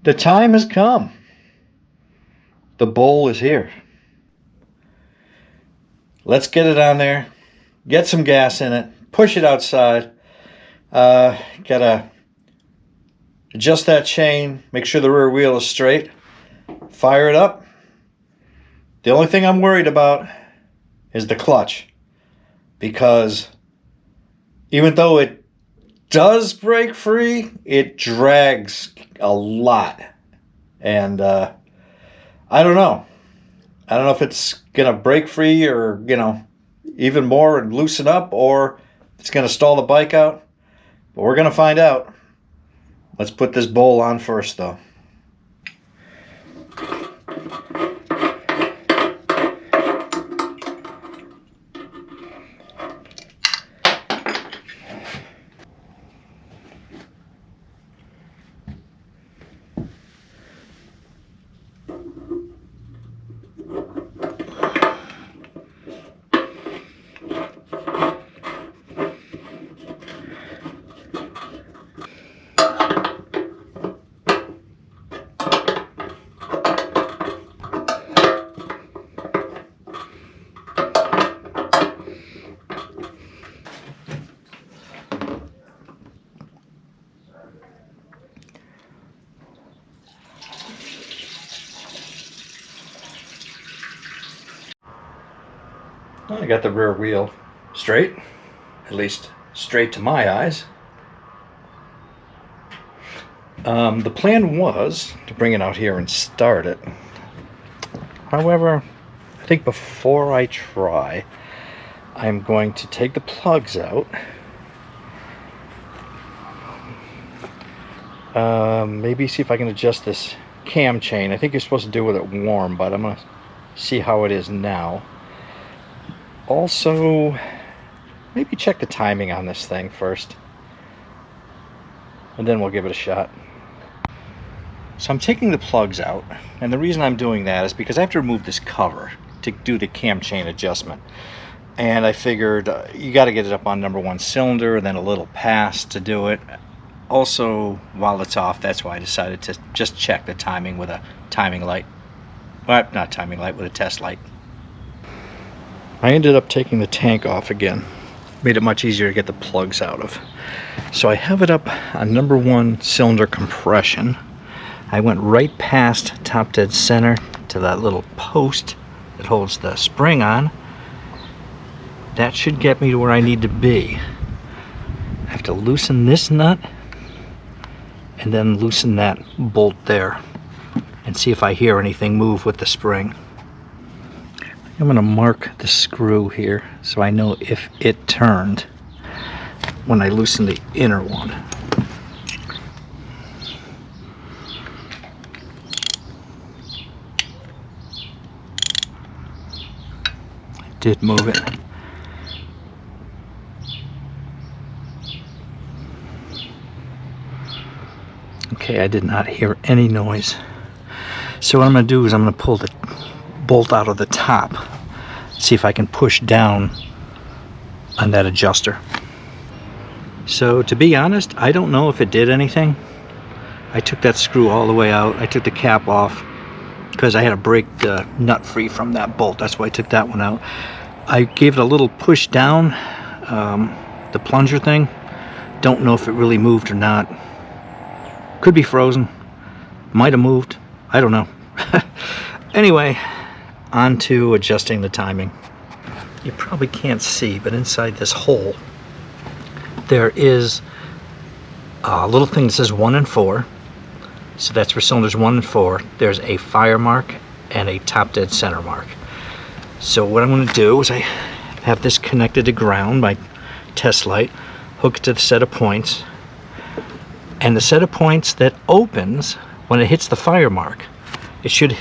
The time has come. The bowl is here. Let's get it on there. Get some gas in it. Push it outside. Gotta adjust that chain. Make sure the rear wheel is straight. Fire it up. The only thing I'm worried about is the clutch. Because even though it does break free, it drags a lot. And I don't know. I don't know if it's going to break free or, even more and loosen up, or it's going to stall the bike out. But we're going to find out. Let's put this bowl on first, though. I got the rear wheel straight, at least straight to my eyes. The plan was to bring it out here and start it. However, I think before I try, I'm going to take the plugs out. Maybe see if I can adjust this cam chain. I think you're supposed to do with it warm, but I'm going to see how it is now. Also, maybe check the timing on this thing first, and then we'll give it a shot. So I'm taking the plugs out, and the reason I'm doing that is because I have to remove this cover to do the cam chain adjustment. And I figured you got to get it up on number 1 cylinder, and then a little past to do it. Also, while it's off, that's why I decided to just check the timing with a timing light. Well, not timing light, with a test light. I ended up taking the tank off again. Made it much easier to get the plugs out of. So I have it up on number 1 cylinder compression. I went right past top dead center to that little post that holds the spring on. That should get me to where I need to be. I have to loosen this nut and then loosen that bolt there and see if I hear anything move with the spring. I'm going to mark the screw here so I know if it turned when I loosen the inner one. I did move it. Okay, I did not hear any noise. So what I'm going to do is I'm going to pull the bolt out of the top, see if I can push down on that adjuster. So to be honest, I don't know if it did anything. I took that screw all the way out. I took the cap off because I had to break the nut free from that bolt. That's why I took that one out. I gave it a little push down, the plunger thing. Don't know if it really moved or not. Could be frozen. Might have moved. I don't know. Anyway, on to adjusting the timing. You probably can't see, but inside this hole there is a little thing that says 1 and 4. So that's for cylinders 1 and 4. There's a fire mark and a top dead center mark. So what I'm going to do is I have this connected to ground, my test light, hook it to the set of points, and the set of points that opens when it hits the fire mark, it should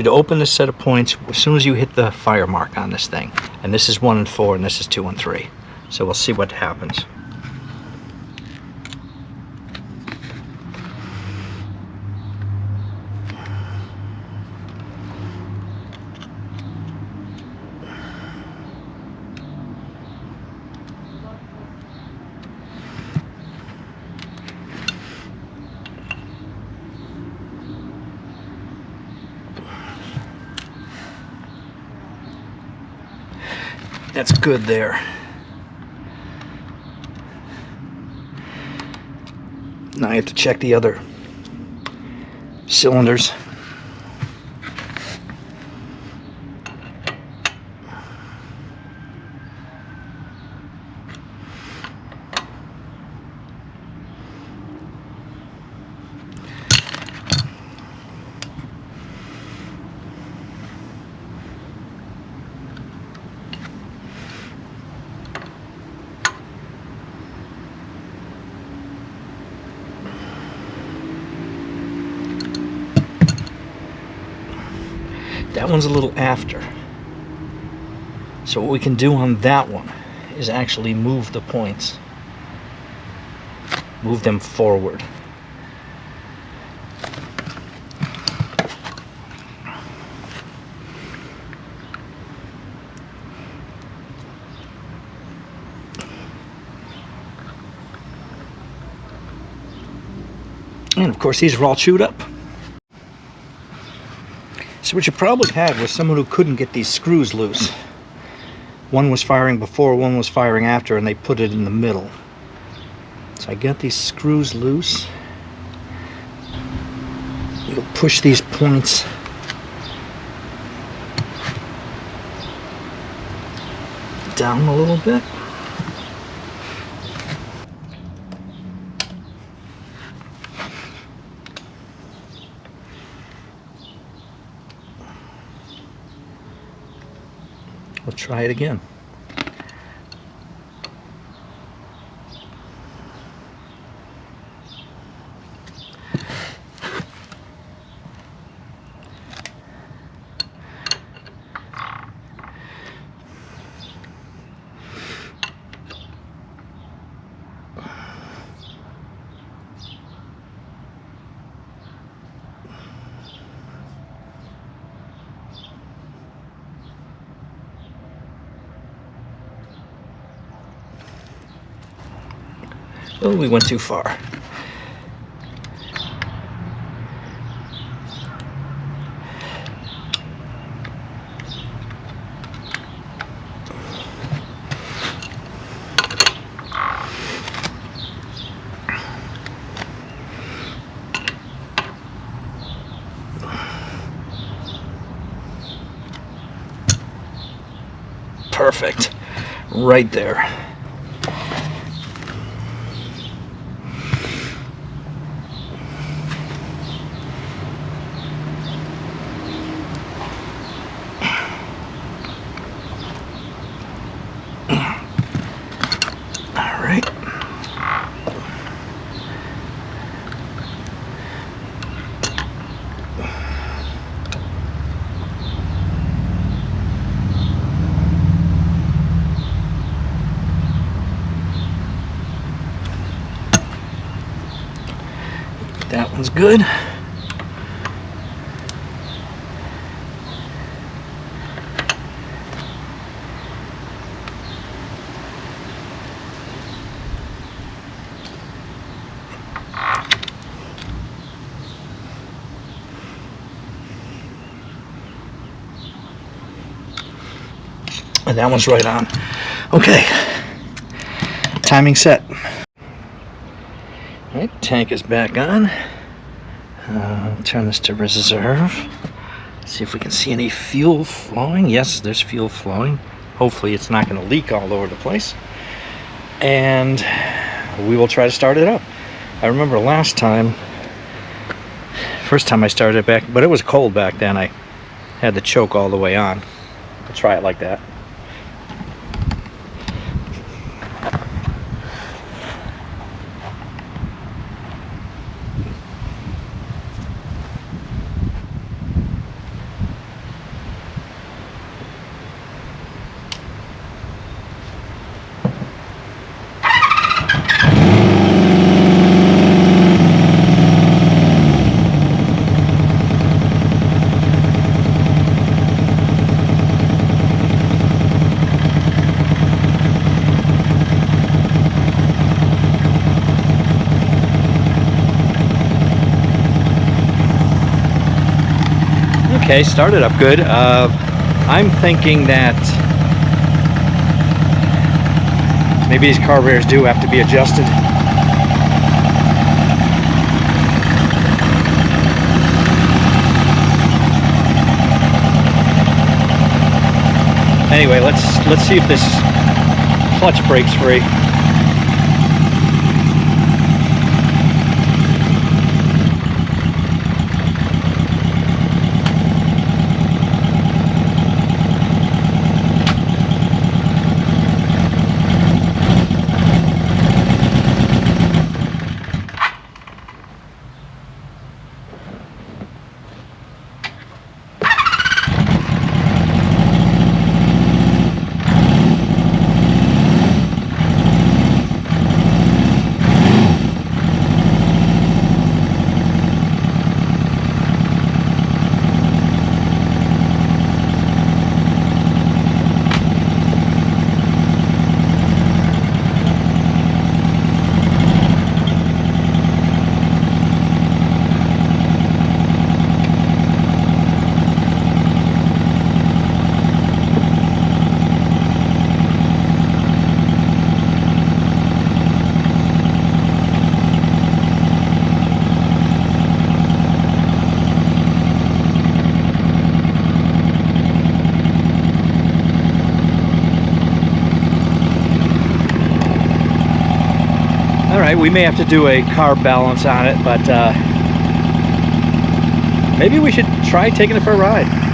open the set of points as soon as you hit the fire mark on this thing. And this is 1 and 4, and this is 2 and 3. So we'll see what happens. That's good there. Now I have to check the other cylinders. That one's a little after. So what we can do on that one is actually move the points. Move them forward. And of course these are all chewed up. So what you probably had was someone who couldn't get these screws loose. One was firing before, one was firing after, and they put it in the middle. So I got these screws loose. You'll push these points down a little bit. We'll try it again. Oh, we went too far. Perfect. Right there. That one's good. And that one's right on. Okay. Timing set. All right, tank is back on. Turn this to reserve. See if we can see any fuel flowing. Yes, there's fuel flowing. Hopefully it's not going to leak all over the place. And we will try to start it up. I remember last time, first time I started it back, but it was cold back then. I had the choke all the way on. I'll try it like that. Okay, started up good. I'm thinking that Maybe these carburetors do have to be adjusted. Anyway, let's see if this clutch breaks free. Alright, we may have to do a carb balance on it, but maybe we should try taking it for a ride.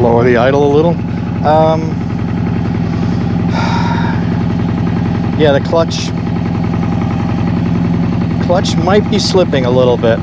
Lower the idle a little. Yeah, the clutch might be slipping a little bit.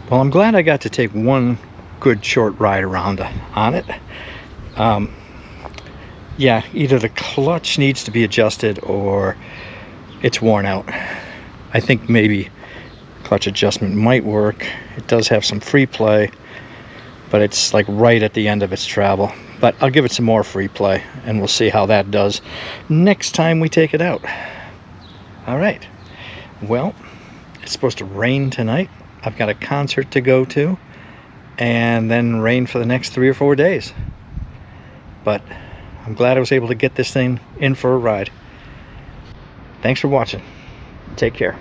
Well, I'm glad I got to take one good short ride around on it. Yeah, either the clutch needs to be adjusted or it's worn out. I think maybe clutch adjustment might work. It does have some free play, but it's like right at the end of its travel. But I'll give it some more free play and we'll see how that does next time we take it out. All right, well, it's supposed to rain tonight. I've got a concert to go to, and then rain for the next 3 or 4 days. But I'm glad I was able to get this thing in for a ride. Thanks for watching. Take care.